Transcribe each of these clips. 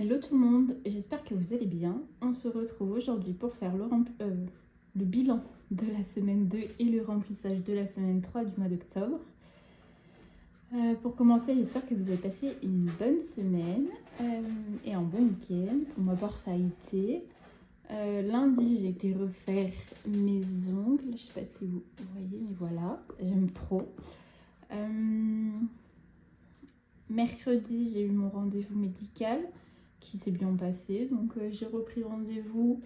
Hello tout le monde, j'espère que vous allez bien. On se retrouve aujourd'hui pour faire le bilan de la semaine 2 et le remplissage de la semaine 3 du mois d'octobre. Pour commencer, j'espère que vous avez passé une bonne semaine et un bon week-end. Pour ma part, ça a été. Lundi, j'ai été refaire mes ongles. Je sais pas si vous voyez, mais voilà, j'aime trop. Mercredi, j'ai eu mon rendez-vous médical qui s'est bien passé. Donc, j'ai repris rendez-vous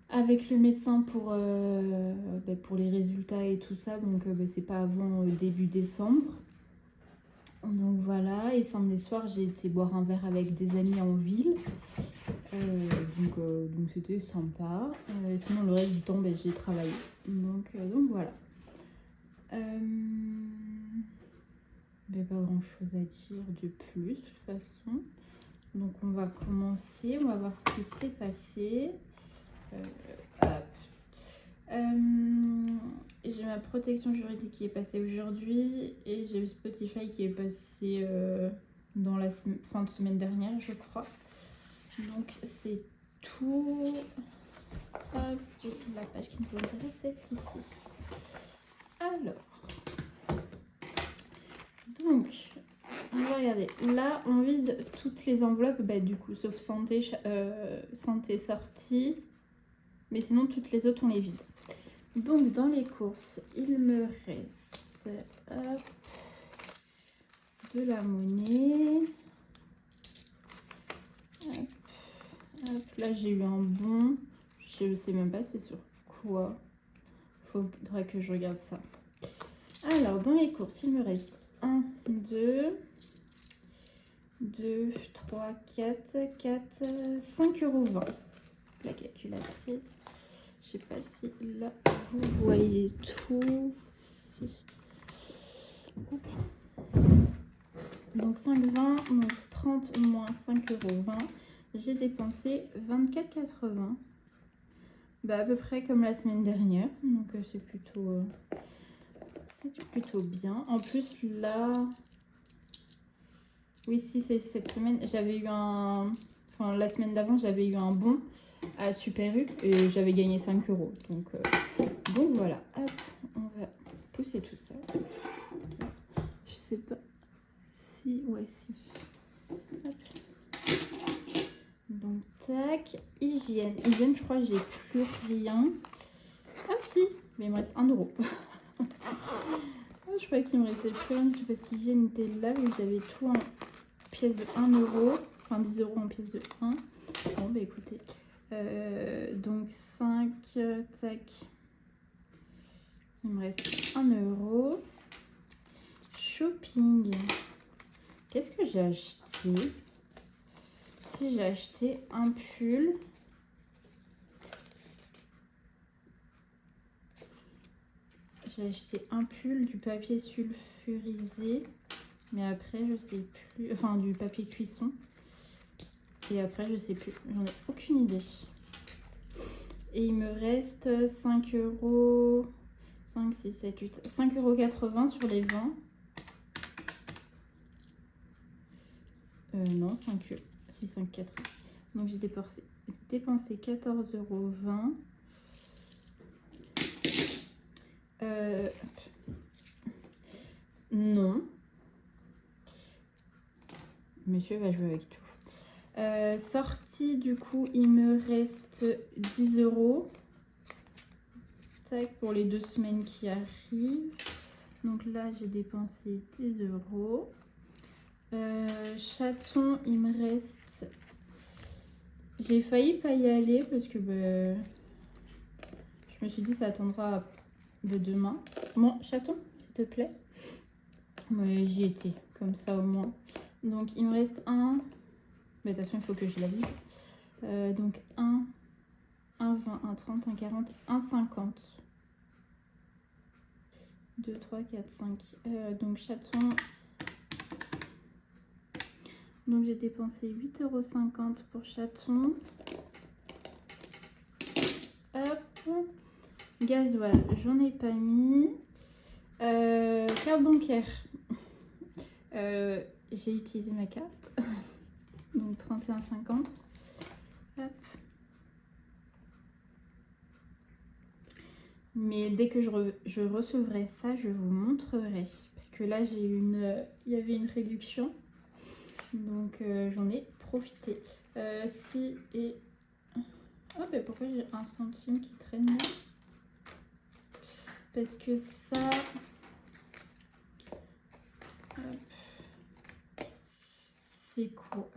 avec le médecin pour les résultats et tout ça. Donc, c'est pas avant début décembre. Donc, voilà. Et samedi soir, j'ai été boire un verre avec des amis en ville. Donc, c'était sympa. Sinon, le reste du temps, j'ai travaillé. Donc voilà. Pas grand chose à dire de plus de toute façon. Donc on va commencer, on va voir ce qui s'est passé. J'ai ma protection juridique qui est passée aujourd'hui et j'ai Spotify qui est passé dans la fin de semaine dernière, je crois. Donc c'est tout. Hop, la page qui nous intéresse est ici. Alors, donc, on va regarder. Là, on vide toutes les enveloppes, du coup, sauf santé, santé sortie. Mais sinon, toutes les autres, on les vide. Donc, dans les courses, il me reste de la monnaie. Là, j'ai eu un bon. Je ne sais même pas c'est sur quoi. Faudra que je regarde ça. Alors, dans les courses, il me reste 1, 2, 3, 4, 5,20 €. La calculatrice. Je sais pas si là, vous voyez tout. Si. Donc, 5,20, donc 30 moins 5,20 €. J'ai dépensé 24,80 €. À peu près comme la semaine dernière. Donc, c'est plutôt bien. En plus, là... Oui, si, c'est cette semaine, j'avais eu un... Enfin, la semaine d'avant, j'avais eu un bon à Super U et j'avais gagné 5 €. Donc voilà. Hop, on va pousser tout ça. Je sais pas si... Ouais, si. Hop. Donc, tac. Hygiène. Hygiène, je crois que j'ai plus rien. Ah si, mais il me reste 1 €. Je croyais qu'il me restait plus rien parce qu'hygiène était là et j'avais tout en pièces de 1 €, enfin 10 € en pièces de 1. Bon, écoutez, donc 5, tac, il me reste 1 €. Shopping, qu'est-ce que j'ai acheté? Si j'ai acheté un pull. J'ai acheté un pull, du papier sulfurisé, mais après je sais plus, enfin du papier cuisson. Et après je sais plus, j'en ai aucune idée. Et il me reste 5 €, 5, 6, 7, 8, 5,80 € sur les 20. Non, 5, 6, 5, 4. Donc j'ai dépensé 14,20 €. Non. Monsieur va jouer avec tout. Sortie, du coup, il me reste 10 €. Tac, pour les 2 semaines qui arrivent. Donc là, j'ai dépensé 10 €. Chaton, il me reste... J'ai failli pas y aller parce que je me suis dit ça attendra de demain. Bon, chaton, s'il te plaît. Oui, j'y étais, comme ça au moins. Donc, il me reste un... Mais de toute façon, il faut que je la vide. Donc, 1, 20, 1, 30, 1, 40, 1, 50. 2, 3, 4, 5. Donc, chaton. Donc, j'ai dépensé 8,50 € pour chaton. Hop. Gasoil, j'en ai pas mis. Carte bancaire. J'ai utilisé ma carte. donc 31,50. Hop. Mais dès que je recevrai ça, je vous montrerai. Parce que là, j'ai il y avait une réduction. Donc, j'en ai profité. Si et... Oh, ben pourquoi j'ai 1 centime qui traîne là? Parce que ça... C'est quoi?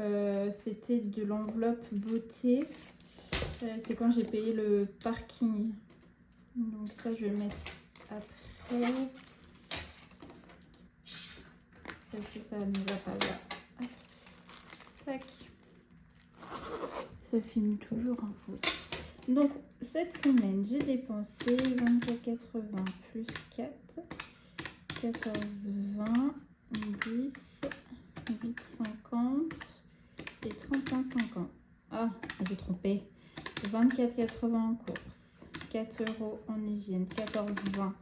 C'était de l'enveloppe beauté. C'est quand j'ai payé le parking. Donc ça, je vais le mettre après. Parce que ça ne va pas là. Hop. Tac. Ça filme toujours un peu. Donc cette semaine, j'ai dépensé 24,80 plus 4, 14,20, 10, 8,50 et 35,50. Ah, j'ai trompé. 24,80 en course, 4 € en hygiène, 14,20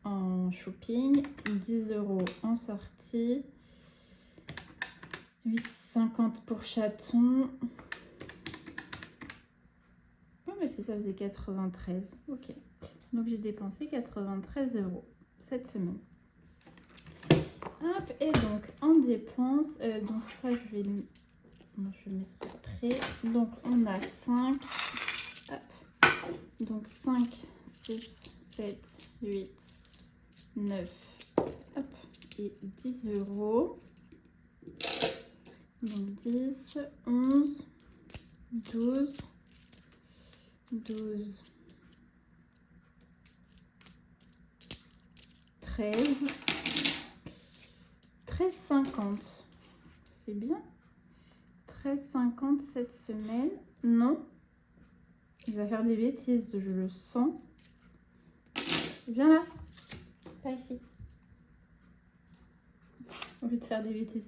en shopping, 10 € en sortie, 8,50 pour chaton. Oh, mais si ça faisait 93, ok. Donc j'ai dépensé 93 € cette semaine. Hop, et donc en dépenses, donc ça je vais le mettre après. Donc on a 5, hop, donc 5, 6, 7, 8, 9, hop, et 10 €. Donc 10, 11, 12, 12, 13, 13,50. C'est bien. 13,50 cette semaine. Non. Il va faire des bêtises, je le sens. Viens là. Pas ici. Au lieu de faire des bêtises.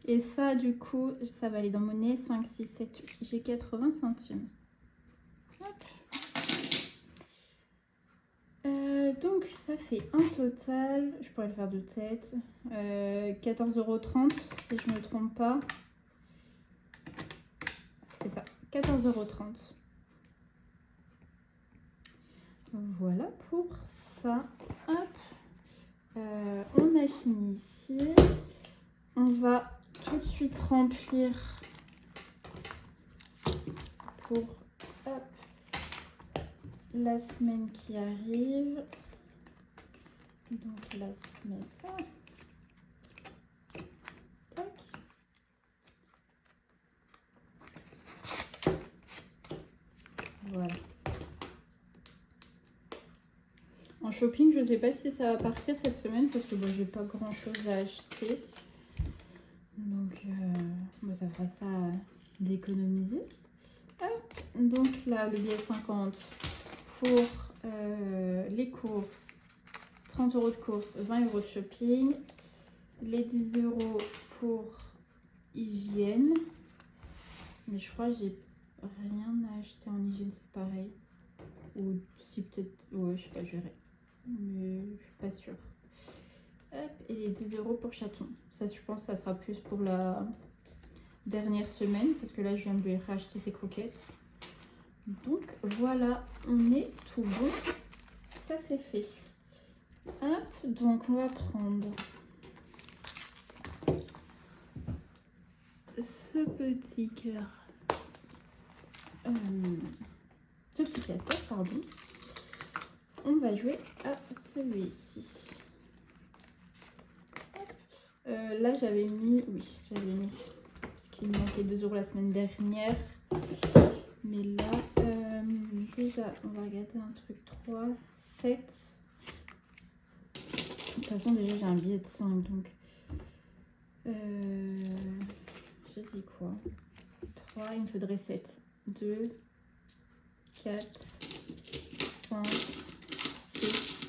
Et ça, du coup, ça va aller dans monnaie. 5, 6, 7, 8. J'ai 80 centimes. Hop. Donc, ça fait un total, je pourrais le faire de tête, 14,30 € si je ne me trompe pas. C'est ça, 14,30 €. Voilà pour ça. Hop. On a fini ici. On va tout de suite remplir pour hop, la semaine qui arrive. Donc la semaine. Ah. Tac. Voilà. En shopping, je ne sais pas si ça va partir cette semaine parce que bon, j'ai pas grand chose à acheter. Donc bon, ça fera ça d'économiser. Donc là, le billet 50 pour les courses, 30 € de courses, 20 € de shopping, les 10 € pour hygiène. Mais je crois que j'ai rien à acheter en hygiène, c'est pareil. Ou si peut-être, ouais, je sais pas, je verrai. Mais je suis pas sûre. Hop, et les 10 € pour chaton. Ça, je pense que ça sera plus pour la dernière semaine parce que là, je viens de lui racheter ses croquettes. Donc voilà, on est tout bon. Ça, c'est fait. Hop, donc on va prendre ce petit cœur. Ce petit casseur, pardon. On va jouer à celui-ci. Là, j'avais mis... Oui, j'avais mis... Parce qu'il me manquait 2 € la semaine dernière. Mais là, déjà, on va regarder un truc. 3, 7. De toute façon, déjà, j'ai un billet de 5. Donc, j'ai dit quoi? 3, il me faudrait 7. 2, 4, 5, 6.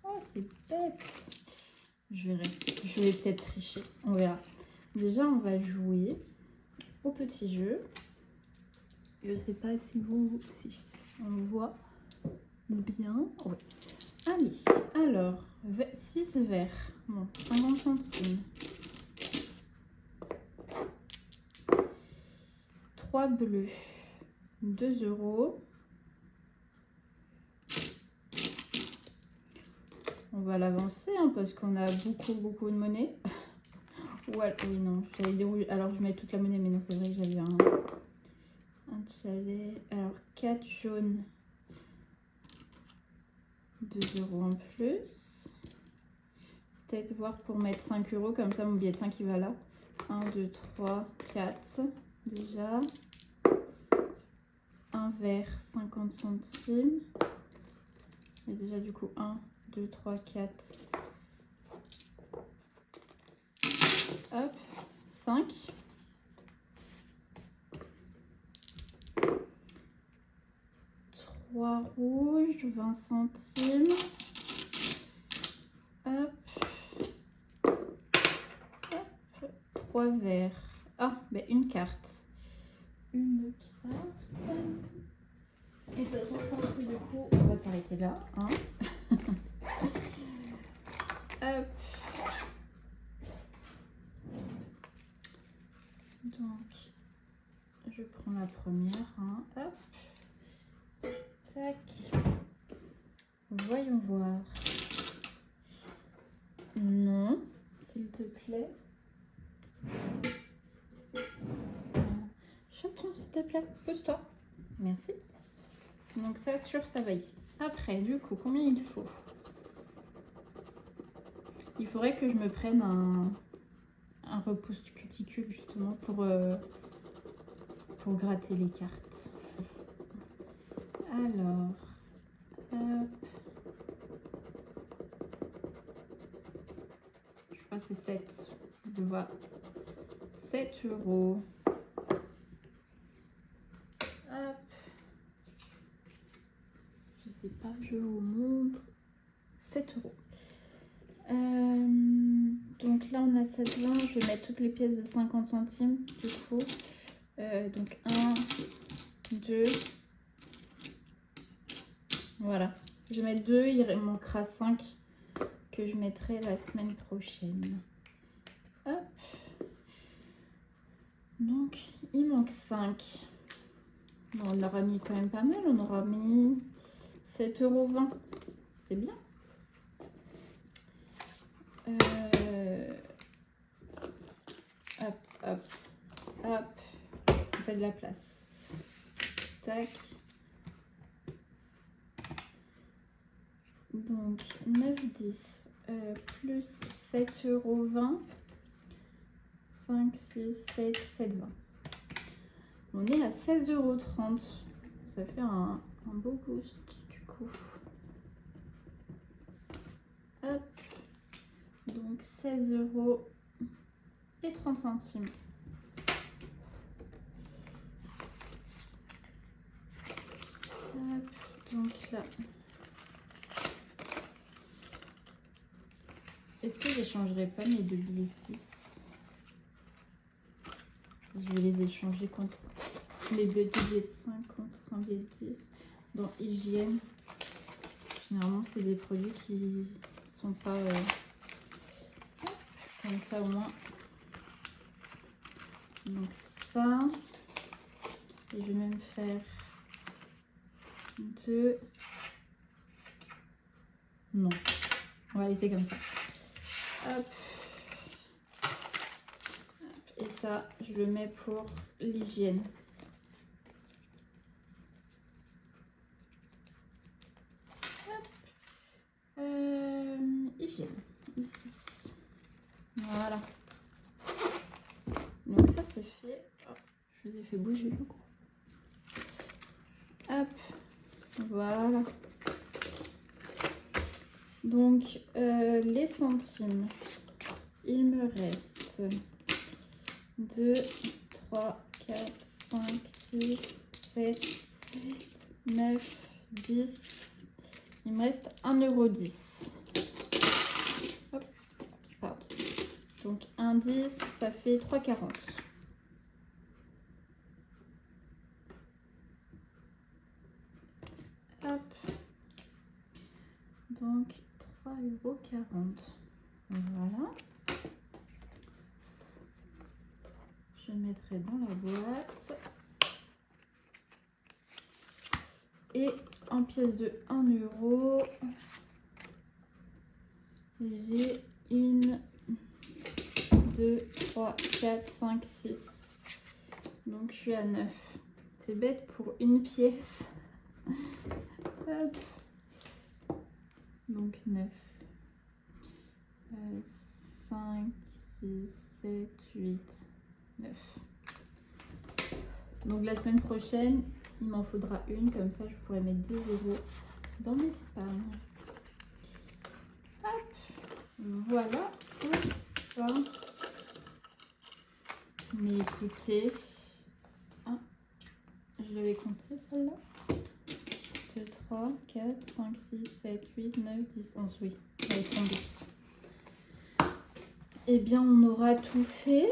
Oh, c'est bête. Je verrai. Je vais peut-être tricher. On verra. Déjà, on va jouer au petit jeu. Je sais pas si on voit bien. Ouais. Allez, alors, 6 verres, bon, 50 centimes. 3 bleus, 2 €. On va l'avancer hein, parce qu'on a beaucoup de monnaie. Ouais, oui, non, j'avais des rouges. Alors, je mets toute la monnaie, mais non, c'est vrai que j'avais un chalet. Alors, 4 jaunes, 2 € en plus. Peut-être voir pour mettre 5 €, comme ça mon billet de 5 il va là. 1, 2, 3, 4. Déjà. Un verre, 50 centimes. Et déjà, du coup, 1, 2, 3, 4. Hop, 5. 3 rouges, 20 centimes. Hop. Hop. 3 verres. Ah, ben une carte. Une carte. Et de toute façon, je pense que du coup, on va s'arrêter là. Hein. Hop. Donc, je prends la première. Hein. Hop. Tac. Voyons voir. Non, s'il te plaît. Chaton, s'il te plaît, pose-toi. Merci. Donc ça, sûr, ça va ici. Après, du coup, combien il faut? Il faudrait que je me prenne un repousse cuticule justement pour gratter les cartes. Alors, hop. Je crois que c'est 7. Je vois 7 €. Hop. Je sais pas, je vous montre. 7 €. Donc là, on a 7,20. Je vais mettre toutes les pièces de 50 centimes, du coup. Donc 1, 2. Voilà. Je vais mettre 2. Il manquera 5 que je mettrai la semaine prochaine. Hop. Donc, il manque 5. Bon, on aura mis quand même pas mal. On aura mis 7,20 €. C'est bien. Hop, hop, hop. On fait de la place. Tac. Donc, 9, 10 plus 7,20 €. 5, 6, 7, 7,20 €. On est à 16,30 €. Ça fait un beau boost du coup. Hop. Donc 16,30 €. Hop. Donc là. Est-ce que j'échangerai pas mes 2 billets de 10? Je vais les échanger contre les billets de 5 contre un billet de 10. Dans hygiène, généralement c'est des produits qui sont pas comme ça au moins. Donc ça, et je vais même faire 2. Non, on va laisser comme ça. Hop. Et ça, je le mets pour l'hygiène. Hygiène, ici. Voilà. Donc ça, c'est fait. Oh, je vous ai fait bouger beaucoup. Hop. Voilà. Donc, les centimes, il me reste 2, 3, 4, 5, 6, 7, 8, 9, 10. Il me reste 1,10 €. Hop, pardon. Donc 1,10, ça fait 3,40 €. Hop. Donc 3,40 €. Voilà. Je mettrai dans la boîte. Et en pièces de 1 €, j'ai 1, 2, 3, 4, 5, 6. Donc je suis à 9. C'est bête pour une pièce. Hop. Donc 9. 5, 6, 7, 8, 9. Donc la semaine prochaine, il m'en faudra une, comme ça je pourrais mettre 10 € dans mes épargnes. Hop, voilà pour ça. Mais écoutez, je l'avais compté celle-là. 2, 3, 4, 5, 6, 7, 8, 9, 10, 11, oui, j'avais tombé. Eh bien, on aura tout fait.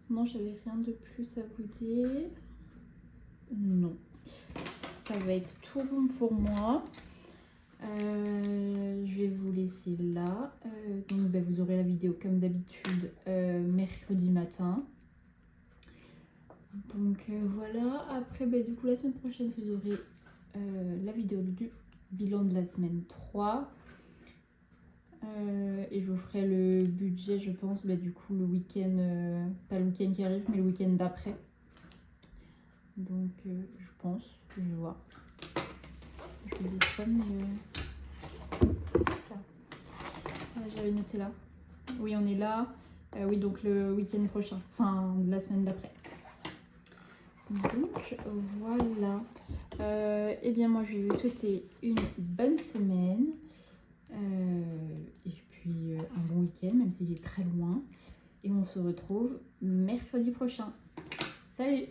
Non, j'avais rien de plus à vous dire. Non. Ça va être tout bon pour moi. Je vais vous laisser là. Donc, vous aurez la vidéo comme d'habitude mercredi matin. Donc voilà. Après, du coup, la semaine prochaine, vous aurez la vidéo du bilan de la semaine 3. Et je vous ferai le budget, je pense, du coup, le week-end, pas le week-end qui arrive, mais le week-end d'après. Donc, je pense, je vais voir. Je vous dis ça, mais... j'avais noté là. Oui, on est là. Oui, donc le week-end prochain, enfin, la semaine d'après. Donc, voilà. Eh bien, moi, je vais vous souhaiter une bonne semaine. Et puis un bon week-end, même s'il est très loin. Et on se retrouve mercredi prochain. Salut!